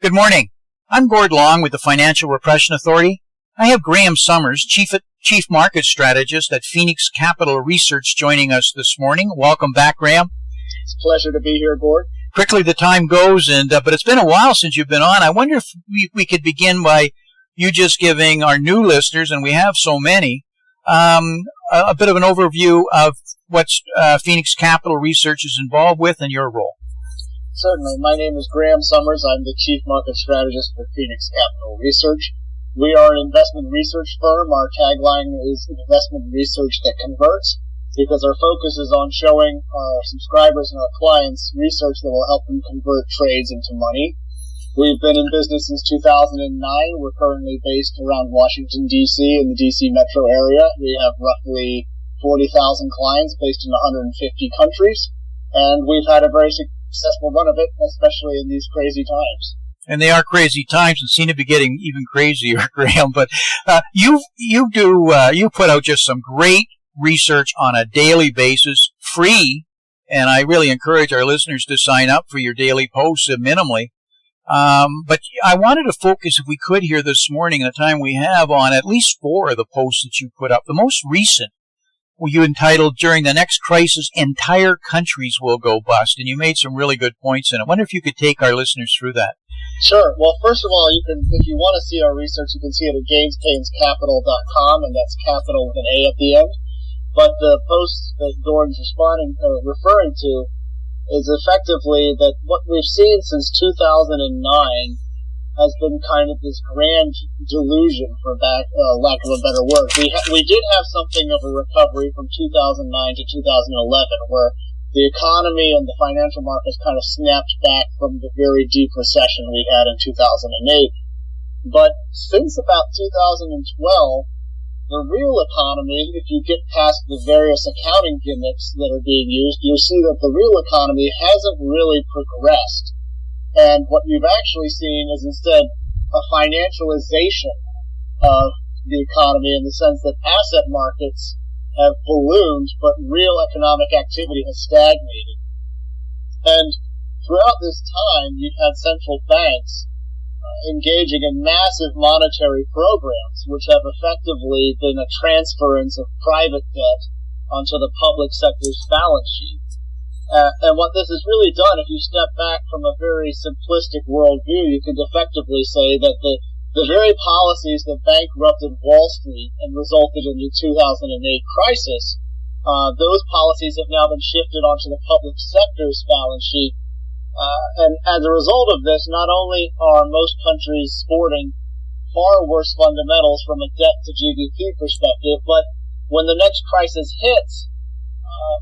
Good morning. I'm Gord Long with the Financial Repression Authority. I have Graham Summers, Chief Market Strategist at Phoenix Capital Research, joining us this morning. Welcome back, Graham. It's a pleasure to be here, Gord. Quickly the time goes, but it's been a while since you've been on. I wonder if we could begin by you just giving our new listeners, and we have so many, a bit of an overview of what Phoenix Capital Research is involved with and your role. Certainly. My name is Graham Summers. I'm the Chief Market Strategist for Phoenix Capital Research. We are an investment research firm. Our tagline is investment research that converts, because our focus is on showing our subscribers and our clients research that will help them convert trades into money. We've been in business since 2009. We're currently based around Washington, D.C. in the D.C. metro area. We have roughly 40,000 clients based in 150 countries, and we've had a very successful run of it, especially in these crazy times. And they are crazy times and seem to be getting even crazier, Graham. But you put out just some great research on a daily basis, free, and I really encourage our listeners to sign up for your daily posts minimally. But I wanted to focus, if we could, here this morning, in the time we have, on at least 4 of the posts that you put up. The most recent, you entitled, "During the Next Crisis, Entire Countries Will Go Bust," and you made some really good points in it. I wonder if you could take our listeners through that. Sure. Well, first of all, if you want to see our research, you can see it at GamesCainsCapital.com, and that's capital with an A at the end. But the post that Gordon's referring to is effectively that what we've seen since 2009 has been kind of this grand delusion, for lack of a better word. We did have something of a recovery from 2009 to 2011, where the economy and the financial markets kind of snapped back from the very deep recession we had in 2008. But since about 2012, the real economy, if you get past the various accounting gimmicks that are being used, you'll see that the real economy hasn't really progressed. And what you've actually seen is instead a financialization of the economy, in the sense that asset markets have ballooned, but real economic activity has stagnated. And throughout this time, you've had central banks engaging in massive monetary programs, which have effectively been a transference of private debt onto the public sector's balance sheet. And what this has really done, if you step back from a very simplistic worldview, you could effectively say that the very policies that bankrupted Wall Street and resulted in the 2008 crisis, those policies have now been shifted onto the public sector's balance sheet. And as a result of this, not only are most countries sporting far worse fundamentals from a debt to GDP perspective, but when the next crisis hits,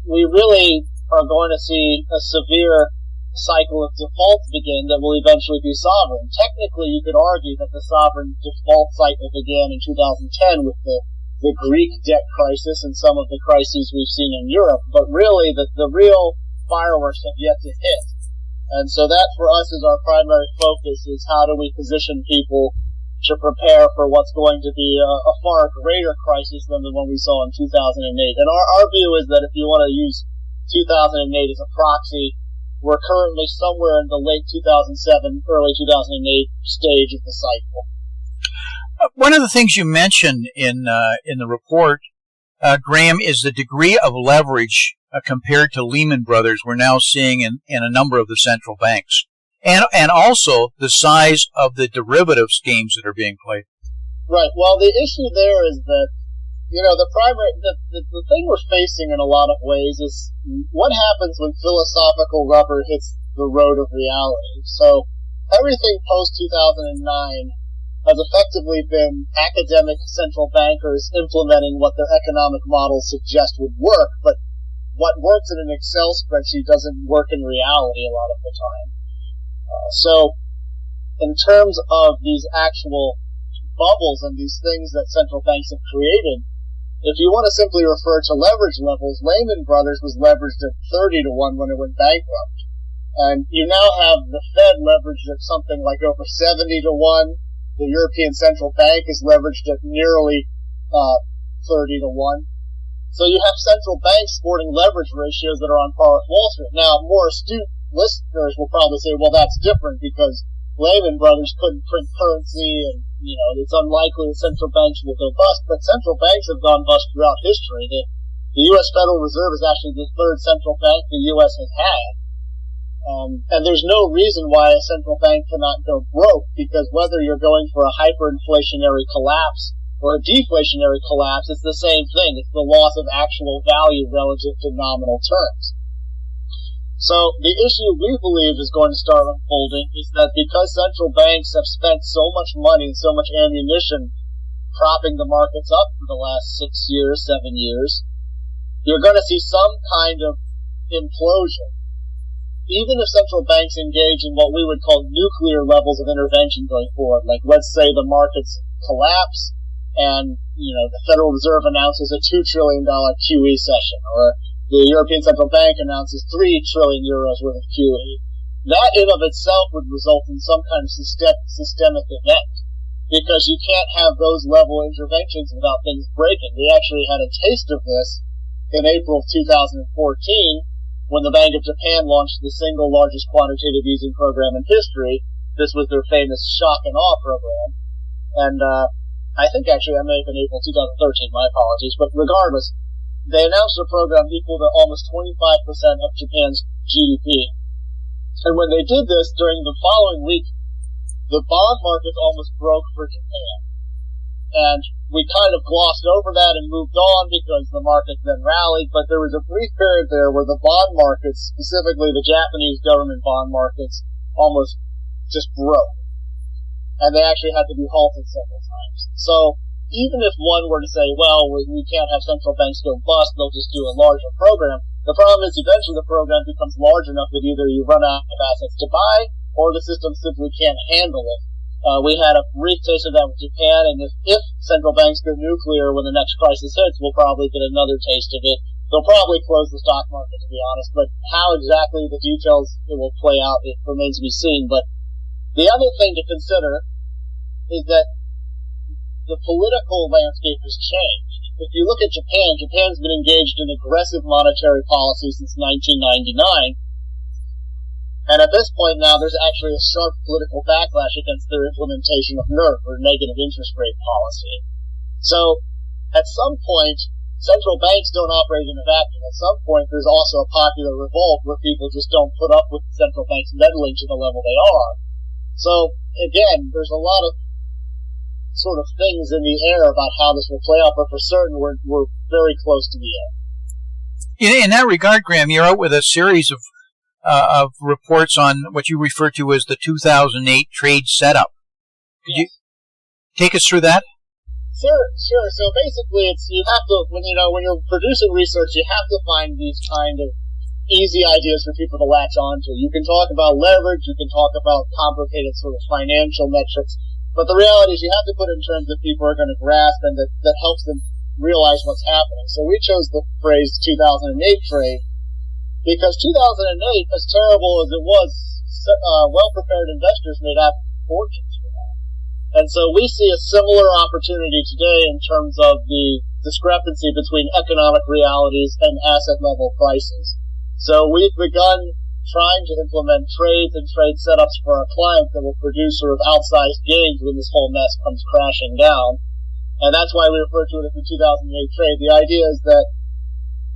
we really are going to see a severe cycle of defaults begin that will eventually be sovereign. Technically, you could argue that the sovereign default cycle began in 2010 with the Greek debt crisis and some of the crises we've seen in Europe, but really the real fireworks have yet to hit. And so that, for us, is our primary focus, is how do we position people to prepare for what's going to be a far greater crisis than the one we saw in 2008. And our view is that if you want to use 2008 as a proxy, we're currently somewhere in the late 2007, early 2008 stage of the cycle. One of the things you mentioned in the report, Graham, is the degree of leverage compared to Lehman Brothers we're now seeing in a number of the central banks, and also the size of the derivatives games that are being played. Right. Well, the issue there is that, the thing we're facing in a lot of ways is what happens when philosophical rubber hits the road of reality. So everything post-2009 has effectively been academic central bankers implementing what their economic models suggest would work, but what works in an Excel spreadsheet doesn't work in reality a lot of the time. So in terms of these actual bubbles and these things that central banks have created, if you want to simply refer to leverage levels, Lehman Brothers was leveraged at 30 to 1 when it went bankrupt. And you now have the Fed leveraged at something like over 70 to 1. The European Central Bank is leveraged at nearly 30 to 1. So you have central banks sporting leverage ratios that are on par with Wall Street. Now, more astute listeners will probably say, well, that's different because Lehman Brothers couldn't print currency, and it's unlikely that central banks will go bust. But central banks have gone bust throughout history. The U.S. Federal Reserve is actually the third central bank the U.S. has had. And there's no reason why a central bank cannot go broke, because whether you're going for a hyperinflationary collapse or a deflationary collapse, it's the same thing. It's the loss of actual value relative to nominal terms. So the issue we believe is going to start unfolding is that because central banks have spent so much money and so much ammunition propping the markets up for the last 6 years, 7 years, you're going to see some kind of implosion. Even if central banks engage in what we would call nuclear levels of intervention going forward, like let's say the markets collapse and, the Federal Reserve announces a $2 trillion QE session, or the European Central Bank announces 3 trillion euros worth of QE. That in of itself would result in some kind of systemic event, because you can't have those level interventions without things breaking. We actually had a taste of this in April of 2014, when the Bank of Japan launched the single largest quantitative easing program in history. This was their famous shock and awe program. And I think actually I may have been April 2013, my apologies. But regardless, they announced a program equal to almost 25% of Japan's GDP. And when they did this, during the following week, the bond market almost broke for Japan. And we kind of glossed over that and moved on because the market then rallied, but there was a brief period there where the bond markets, specifically the Japanese government bond markets, almost just broke. And they actually had to be halted several times. So even if one were to say, well, we can't have central banks go bust, they'll just do a larger program, the problem is eventually the program becomes large enough that either you run out of assets to buy or the system simply can't handle it. We had a brief taste of that with Japan, and if central banks go nuclear when the next crisis hits, we'll probably get another taste of it. They'll probably close the stock market, to be honest, but how exactly the details it will play out, it remains to be seen. But the other thing to consider is that the political landscape has changed. If you look at Japan, Japan's been engaged in aggressive monetary policy since 1999. And at this point now, there's actually a sharp political backlash against their implementation of NIRP, or negative interest rate policy. So, at some point, central banks don't operate in a vacuum. At some point, there's also a popular revolt where people just don't put up with central banks meddling to the level they are. So, again, there's a lot of sort of things in the air about how this will play out, but for certain, we're very close to the end. In that regard, Graham, you're out with a series of reports on what you refer to as the 2008 trade setup. Could you take us through that? Sure. So basically, you have to, when you're producing research, you have to find these kind of easy ideas for people to latch onto. You can talk about leverage, you can talk about complicated sort of financial metrics, but the reality is you have to put it in terms that people are going to grasp and that helps them realize what's happening. So we chose the phrase 2008 trade, because 2008, as terrible as it was, well-prepared investors made up fortunes for that. And so we see a similar opportunity today in terms of the discrepancy between economic realities and asset-level prices. So we've begun trying to implement trades and trade setups for our clients that will produce sort of outsized gains when this whole mess comes crashing down. And that's why we refer to it as the 2008 trade. The idea is that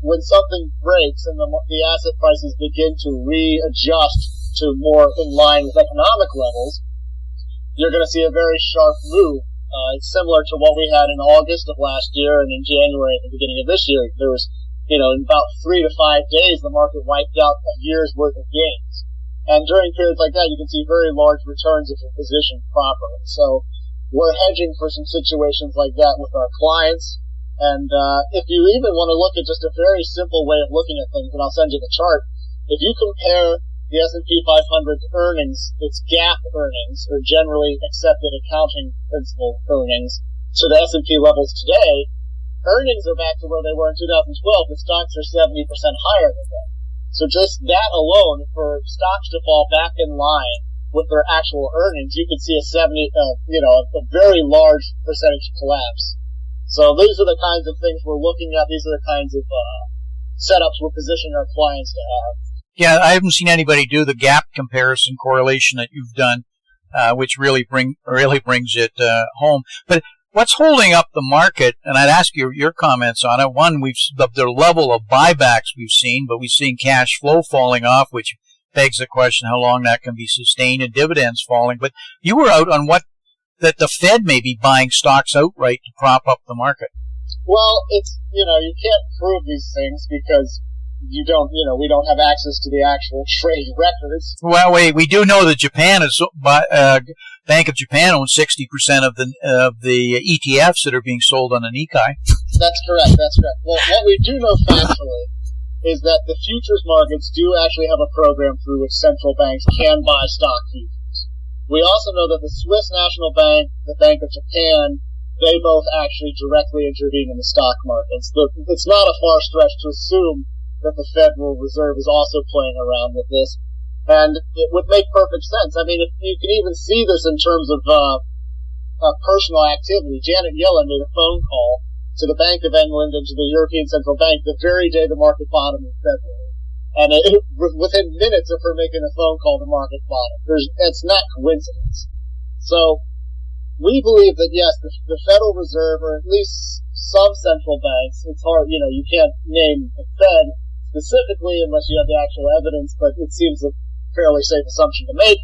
when something breaks and the asset prices begin to readjust to more in line with economic levels, you're going to see a very sharp move. It's similar to what we had in August of last year and in January at the beginning of this year. There was, in about 3 to 5 days, the market wiped out a year's worth of gains. And during periods like that, you can see very large returns if you're positioned properly. So we're hedging for some situations like that with our clients. And if you even want to look at just a very simple way of looking at things, and I'll send you the chart, if you compare the S&P 500's earnings, its GAAP earnings, or generally accepted accounting principle earnings, to the S&P levels today, earnings are back to where they were in 2012. The stocks are 70% higher than that. So just that alone, for stocks to fall back in line with their actual earnings, you could see a very large percentage collapse. So these are the kinds of things we're looking at. These are the kinds of setups we're positioning our clients to have. Yeah, I haven't seen anybody do the gap comparison correlation that you've done. which really brings it home. But what's holding up the market, and I'd ask your comments on it. One, the level of buybacks we've seen, but we've seen cash flow falling off, which begs the question how long that can be sustained, and dividends falling. But you were out on that the Fed may be buying stocks outright to prop up the market. Well, it's, you can't prove these things because we don't have access to the actual trade records. Well, we do know that Japan Bank of Japan owns 60% of the ETFs that are being sold on the Nikkei. That's correct. Well, what we do know factually is that the futures markets do actually have a program through which central banks can buy stock futures. We also know that the Swiss National Bank, the Bank of Japan, they both actually directly intervene in the stock markets. It's not a far stretch to assume that the Federal Reserve is also playing around with this, and it would make perfect sense. I mean, if you can even see this in terms of personal activity. Janet Yellen made a phone call to the Bank of England and to the European Central Bank the very day the market bottomed in February. And within minutes of her making a phone call, the market bottomed. It's not coincidence. So we believe that, yes, the Federal Reserve, or at least some central banks, it's hard, you can't name the Fed specifically unless you have the actual evidence, but it seems a fairly safe assumption to make.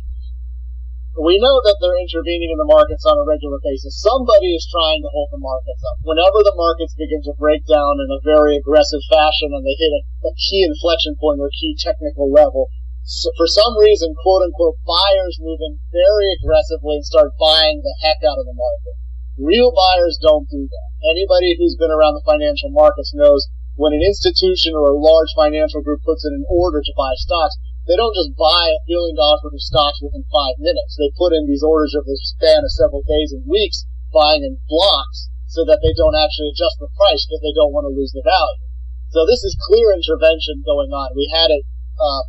We know that they're intervening in the markets on a regular basis. Somebody is trying to hold the markets up. Whenever the markets begin to break down in a very aggressive fashion and they hit a key inflection point or a key technical level, so for some reason, quote-unquote, buyers move in very aggressively and start buying the heck out of the market. Real buyers don't do that. Anybody who's been around the financial markets knows when an institution or a large financial group puts in an order to buy stocks, they don't just buy $1 billion worth of stocks within 5 minutes. They put in these orders over the span of several days and weeks, buying in blocks, so that they don't actually adjust the price because they don't want to lose the value. So this is clear intervention going on. We had it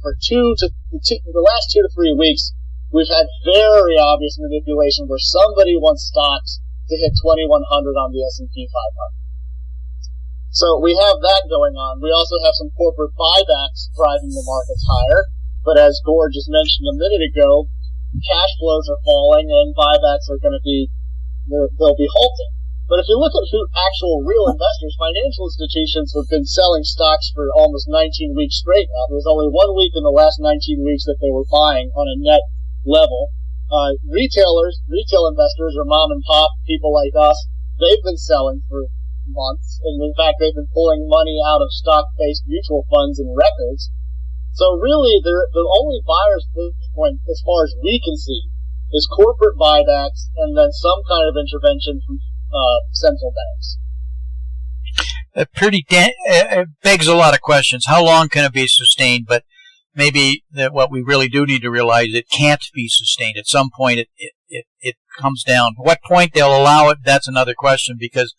for the last 2 to 3 weeks. We've had very obvious manipulation where somebody wants stocks to hit 2,100 on the S&P 500. So we have that going on. We also have some corporate buybacks driving the markets higher. But as Gord just mentioned a minute ago, cash flows are falling and buybacks are going to they'll be halting. But if you look at who actual real investors, financial institutions have been selling stocks for almost 19 weeks straight now. There's only 1 week in the last 19 weeks that they were buying on a net level. Retail investors or mom and pop people like us, they've been selling for months. And in fact, they've been pulling money out of stock-based mutual funds and records. So really, the only buyers at this point, as far as we can see, is corporate buybacks and then some kind of intervention from central banks. It begs a lot of questions. How long can it be sustained? But maybe that what we really do need to realize, it can't be sustained. At some point, it comes down. At what point they'll allow it, that's another question, because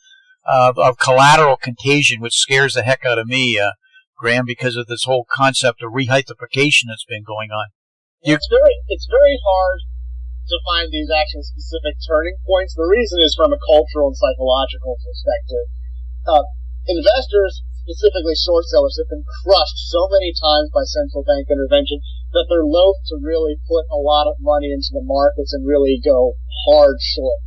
of collateral contagion, which scares the heck out of me, Graham, because of this whole concept of rehypothecation that's been going on. It's very hard to find these actual specific turning points. The reason is from a cultural and psychological perspective. Investors, specifically short sellers, have been crushed so many times by central bank intervention that they're loath to really put a lot of money into the markets and really go hard short.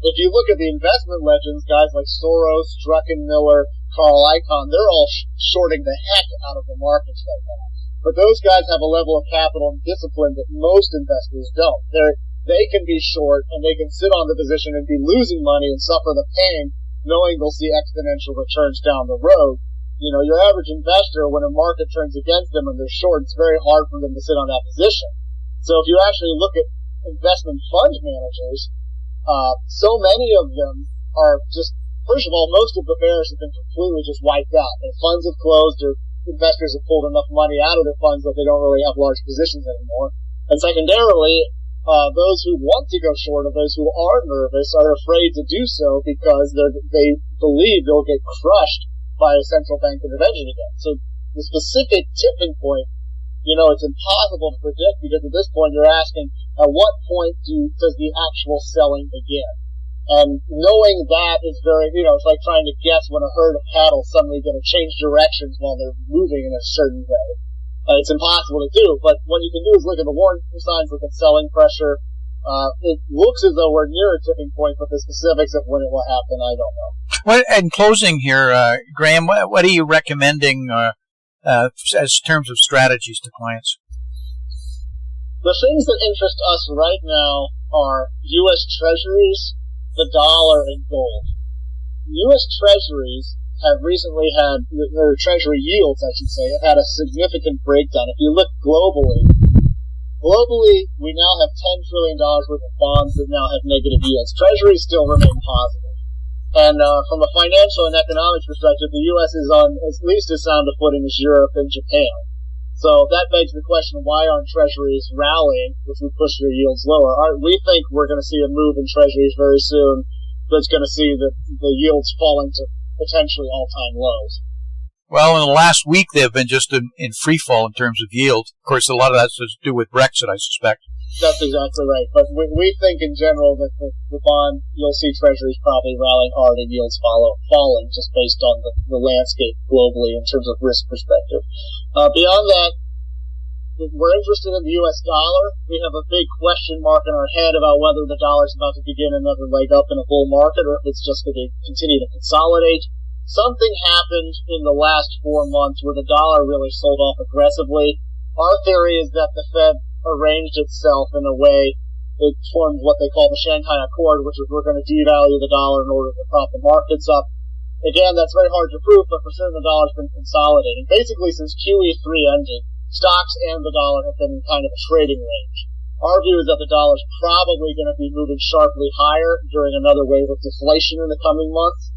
If you look at the investment legends, guys like Soros, Druckenmiller, Carl Icahn, they're all shorting the heck out of the markets right now. But those guys have a level of capital and discipline that most investors don't. They can be short and they can sit on the position and be losing money and suffer the pain knowing they'll see exponential returns down the road. You know, your average investor, when a market turns against them and they're short, it's very hard for them to sit on that position. So if you actually look at investment fund managers, so many of them are just, first of all, most of the bears have been completely just wiped out. Their funds have closed, or investors have pulled enough money out of their funds that they don't really have large positions anymore. And secondarily, those who want to go short, or those who are nervous, are afraid to do so because they believe they'll get crushed by a central bank intervention again. So the specific tipping point, it's impossible to predict, because at this point you're asking, at what point does the actual selling begin? And knowing that is very, it's like trying to guess when a herd of cattle is suddenly going to change directions while they're moving in a certain way. It's impossible to do, but what you can do is look at the warning signs, look at selling pressure, It looks as though we're near a tipping point, but the specifics of when it will happen, I don't know. Well, in closing here, Graham, what are you recommending as terms of strategies to clients? The things that interest us right now are U.S. Treasuries, the dollar, and gold. U.S. Treasuries have recently had, their Treasury yields, I should say, have had a significant breakdown. If you look globally, we now have $10 trillion worth of bonds that now have negative yields. Treasuries still remain positive. And from a financial and economic perspective, the U.S. is on at least as sound a footing as Europe and Japan. So that begs the question, why aren't treasuries rallying if we push their yields lower? We think we're going to see a move in treasuries very soon that's going to see the yields falling to potentially all-time lows. Well, in the last week, they've been just in free fall in terms of yield. Of course, a lot of that's to do with Brexit, I suspect. That's exactly right. But we think in general that the bond, you'll see treasuries probably rallying hard and yields falling just based on the landscape globally in terms of risk perspective. Beyond that, we're interested in the U.S. dollar. We have a big question mark in our head about whether the dollar is about to begin another leg up in a bull market or if it's just going to continue to consolidate. Something happened in the last 4 months where the dollar really sold off aggressively. Our theory is that the Fed arranged itself in a way it formed what they call the Shanghai Accord, which is we're going to devalue the dollar in order to prop the markets up. Again, that's very hard to prove, but for certain the dollar's been consolidating. Basically, since QE3 ended, stocks and the dollar have been in kind of a trading range. Our view is that the dollar's probably going to be moving sharply higher during another wave of deflation in the coming months.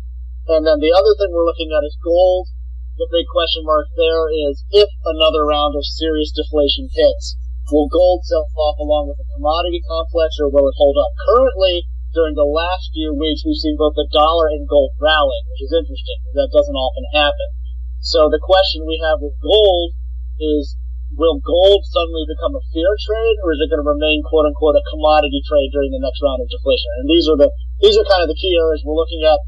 And then the other thing we're looking at is gold. The big question mark there is if another round of serious deflation hits, will gold sell off along with the commodity complex, or will it hold up? Currently, during the last few weeks, we've seen both the dollar and gold rallying, which is interesting. That doesn't often happen. So the question we have with gold is, will gold suddenly become a fear trade, or is it going to remain quote-unquote a commodity trade during the next round of deflation? And these are kind of the key areas we're looking at.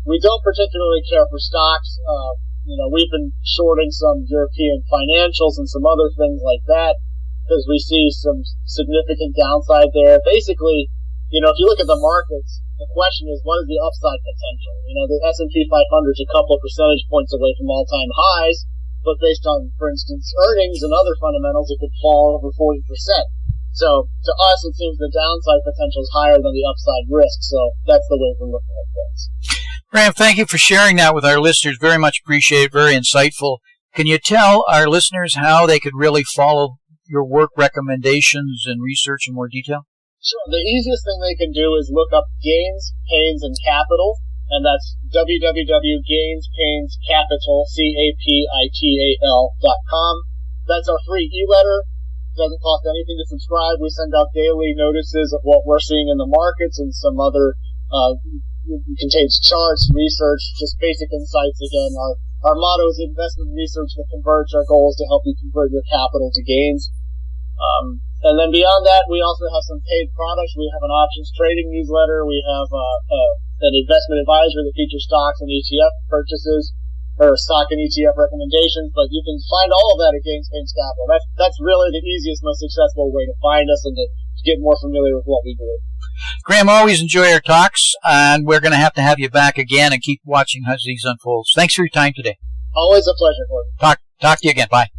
We don't particularly care for stocks. We've been shorting some European financials and some other things like that because we see some significant downside there. Basically, if you look at the markets, the question is, what is the upside potential? The S&P 500 is a couple of percentage points away from all-time highs, but based on, for instance, earnings and other fundamentals, it could fall over 40%. So to us, it seems the downside potential is higher than the upside risk. So that's the way we're looking at things. Graham, thank you for sharing that with our listeners. Very much appreciated. Very insightful. Can you tell our listeners how they could really follow your work recommendations and research in more detail? Sure. The easiest thing they can do is look up Gains, Pains, and Capital, and that's www.gainspains.capital.com. That's our free e-letter. Doesn't cost anything to subscribe. We send out daily notices of what we're seeing in the markets and some other contains charts, research, just basic insights. Again, our motto is investment research that converts. Our goal is to help you convert your capital to gains. And then beyond that, we also have some paid products. We have an options trading newsletter. We have an investment advisory that features stocks and ETF purchases, or stock and ETF recommendations. But you can find all of that at Gains Pains Capital. That's really the easiest, most successful way to find us and to get more familiar with what we do. Graham, always enjoy our talks, and we're going to have you back again and keep watching how these unfolds. Thanks for your time today. Always a pleasure, Gordon. Talk to you again. Bye.